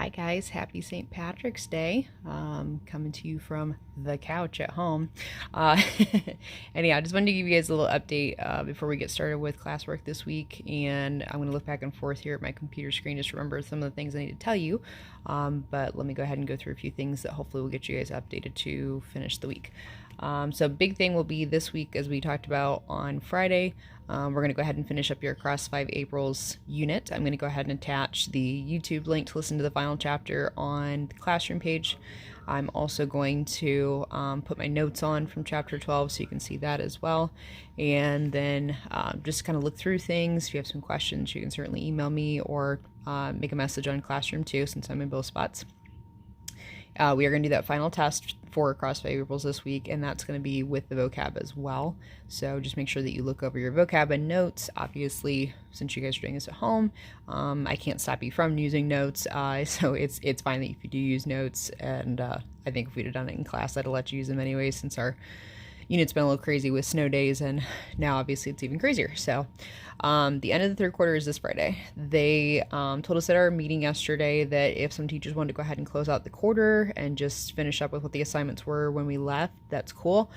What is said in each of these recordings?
Hi guys, happy St. Patrick's Day. Coming to you from the couch at home. Uh, Anyhow, I just wanted to give you guys a little update before we get started with classwork this week. And I'm going to look back and forth here at my computer screen just to remember some of the things I need to tell you. But let me go ahead and go through a few things that hopefully will get you guys updated to finish the week. So big thing will be this week, as we talked about on Friday. We're going to go ahead and finish up your Across 5 Aprils unit. I'm going to go ahead and attach the YouTube link to listen to the final chapter on the classroom page. I'm also going to put my notes on from chapter 12 so you can see that as well. And then just kind of look through things. If you have some questions, you can certainly email me or make a message on Classroom too, since I'm in both spots. We are going to do that final test for Across 5 Aprils this week, and that's going to be with the vocab as well. So just make sure that you look over your vocab and notes. Obviously, since you guys are doing this at home, I can't stop you from using notes, so it's fine that if you do use notes. And I think if we'd have done it in class, I'd have let you use them anyway, since our unit's been a little crazy with snow days, and now obviously it's even crazier. So the end of the third quarter is this Friday. They told us at our meeting yesterday that if some teachers wanted to go ahead and close out the quarter and just finish up with what the assignments were when we left, that's cool.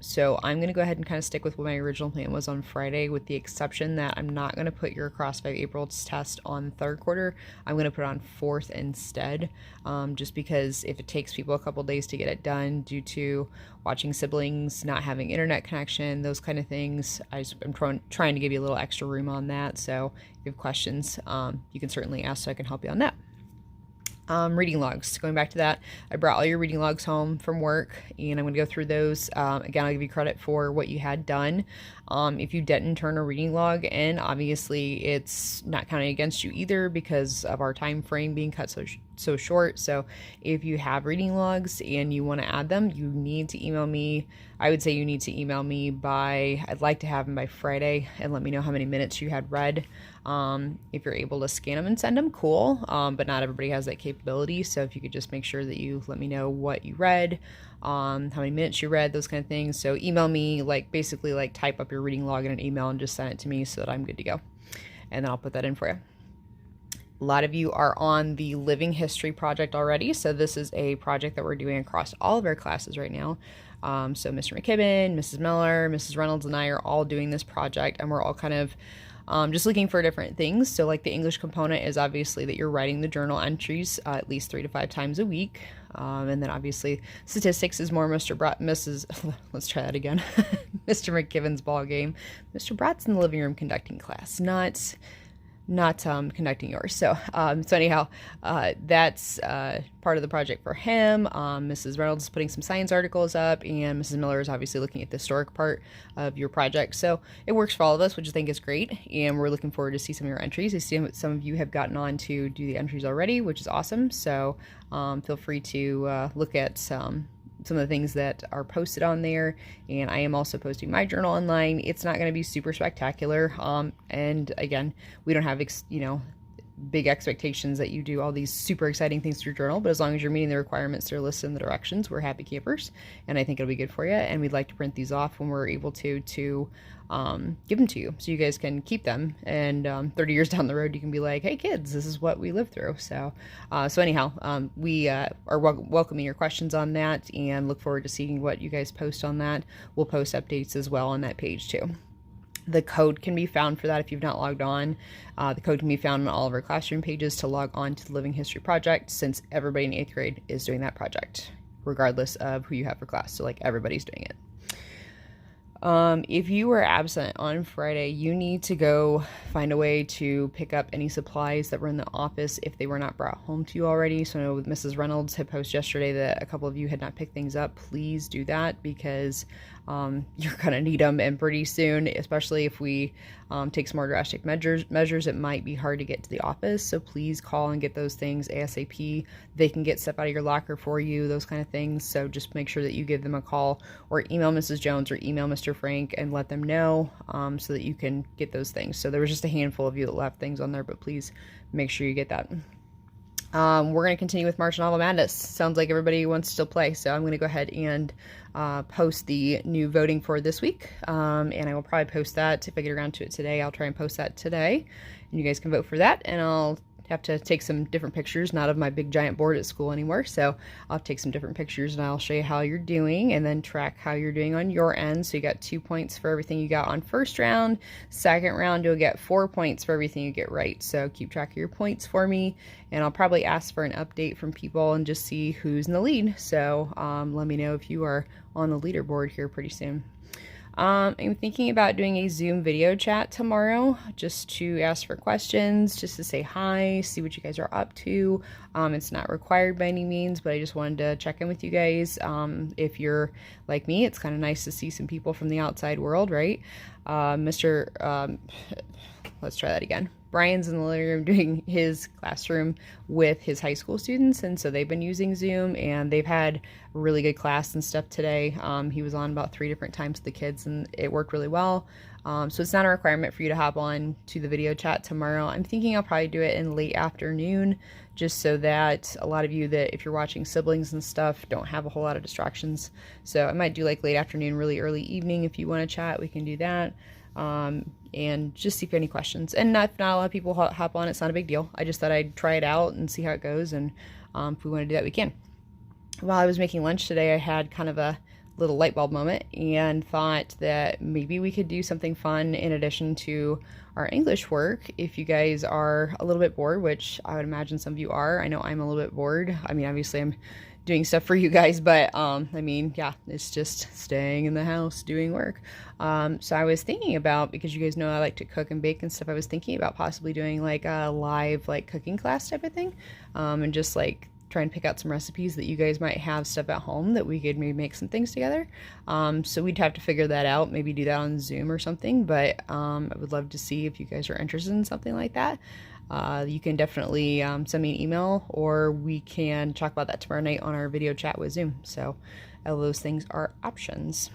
So I'm going to go ahead and kind of stick with what my original plan was on Friday, with the exception that I'm not going to put your Across 5 Aprils test on third quarter. I'm going to put it on fourth instead, just because if it takes people a couple days to get it done due to watching siblings, not having internet connection, those kind of things, I'm trying to give you a little extra room on that. So if you have questions, you can certainly ask so I can help you on that. Reading logs. Going back to that, I brought all your reading logs home from work, and I'm going to go through those. Again, I'll give you credit for what you had done. If you didn't turn a reading log in, obviously it's not counting against you either because of our time frame being cut so short. So if you have reading logs and you want to add them, you need to email me. I would say you need to email me by, I'd like to have them by Friday, and let me know how many minutes you had read. If you're able to scan them and send them, cool. But not everybody has that capability. So if you could just make sure that you let me know what you read, how many minutes you read, those kind of things. So email me, basically type up your reading log in an email and just send it to me so that I'm good to go. And then I'll put that in for you. A lot of you are on the Living History project already. So this is a project that we're doing across all of our classes right now. So Mr. McKibben, Mrs. Miller, Mrs. Reynolds, and I are all doing this project, and we're all kind of just looking for different things. So the English component is obviously that you're writing the journal entries at least 3 to 5 times a week. And then obviously statistics is more let's try that again. Mr. McKibben's ball game. Mr. Brat's in the living room conducting class, not conducting yours. So anyhow, that's part of the project for him. Mrs. Reynolds is putting some science articles up, and Mrs. Miller is obviously looking at the historic part of your project. So it works for all of us, which I think is great, and we're looking forward to see some of your entries. I see some of you have gotten on to do the entries already, which is awesome. So feel free to look at some of the things that are posted on there, and I am also posting my journal online. It's not going to be super spectacular, and again, we don't have big expectations that you do all these super exciting things to your journal, but as long as you're meeting the requirements that are listed in the directions, we're happy campers, and I think it'll be good for you. And we'd like to print these off when we're able to give them to you so you guys can keep them, and 30 years down the road you can be like, hey kids, this is what we lived through. So anyhow, we are welcoming your questions on that, and look forward to seeing what you guys post on that. We'll post updates as well on that page too. The code can be found for that if you've not logged on. The code can be found on all of our classroom pages to log on to the Living History project, since everybody in 8th grade is doing that project, regardless of who you have for class. So everybody's doing it. If you were absent on Friday, you need to go find a way to pick up any supplies that were in the office if they were not brought home to you already. So I know Mrs. Reynolds had posted yesterday that a couple of you had not picked things up. Please do that, because you're going to need them, and pretty soon, especially if we take some more drastic measures, it might be hard to get to the office. So please call and get those things ASAP. They can get stuff out of your locker for you, those kind of things. So just make sure that you give them a call, or email Mrs. Jones or email Mr. Frank and let them know, so that you can get those things. So there was just a handful of you that left things on there, but please make sure you get that. We're going to continue with March Novel Madness. Sounds like everybody wants to still play, so I'm going to go ahead and post the new voting for this week, and I will probably post that if I get around to it today. I'll try and post that today, and you guys can vote for that, and I'll have to take some different pictures, not of my big giant board at school anymore. So I'll take some different pictures and I'll show you how you're doing and then track how you're doing on your end. So you got 2 points for everything you got on first round. Second round, you'll get 4 points for everything you get right. So keep track of your points for me, and I'll probably ask for an update from people and just see who's in the lead. So let me know if you are on the leaderboard here pretty soon. I'm thinking about doing a Zoom video chat tomorrow just to ask for questions, just to say hi, see what you guys are up to. It's not required by any means, but I just wanted to check in with you guys. If you're like me, it's kind of nice to see some people from the outside world, right? Let's try that again. Brian's in the living room doing his classroom with his high school students, and so they've been using Zoom, and they've had a really good class and stuff today. He was on about 3 different times with the kids, and it worked really well. So it's not a requirement for you to hop on to the video chat tomorrow. I'm thinking I'll probably do it in late afternoon, just so that a lot of you that, if you're watching siblings and stuff, don't have a whole lot of distractions. So I might do like late afternoon, really early evening. If you want to chat, we can do that. And just see if you have any questions. And if not a lot of people hop on, it's not a big deal. I just thought I'd try it out and see how it goes, and if we want to do that, we can. While I was making lunch today, I had kind of a little light bulb moment and thought that maybe we could do something fun in addition to our English work. If you guys are a little bit bored, which I would imagine some of you are, I know I'm a little bit bored. I mean, obviously I'm doing stuff for you guys, but I mean, yeah, it's just staying in the house doing work. So I was thinking about, because you guys know I like to cook and bake and stuff, I was thinking about possibly doing like a live like cooking class type of thing, and just like try and pick out some recipes that you guys might have stuff at home that we could maybe make some things together. So we'd have to figure that out, maybe do that on Zoom or something, but I would love to see if you guys are interested in something like that. You can definitely send me an email, or we can talk about that tomorrow night on our video chat with Zoom. So all those things are options.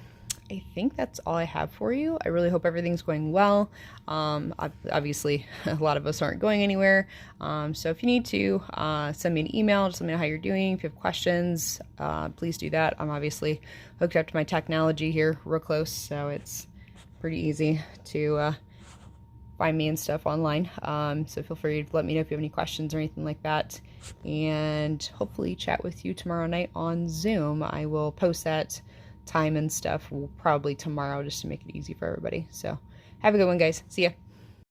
I think that's all I have for you. I really hope everything's going well. Obviously, a lot of us aren't going anywhere. So if you need to, send me an email, just let me know how you're doing. If you have questions, please do that. I'm obviously hooked up to my technology here real close, so it's pretty easy to find me and stuff online. So feel free to let me know if you have any questions or anything like that. And hopefully chat with you tomorrow night on Zoom. I will post that time and stuff probably tomorrow just to make it easy for everybody. So have a good one, guys. See ya.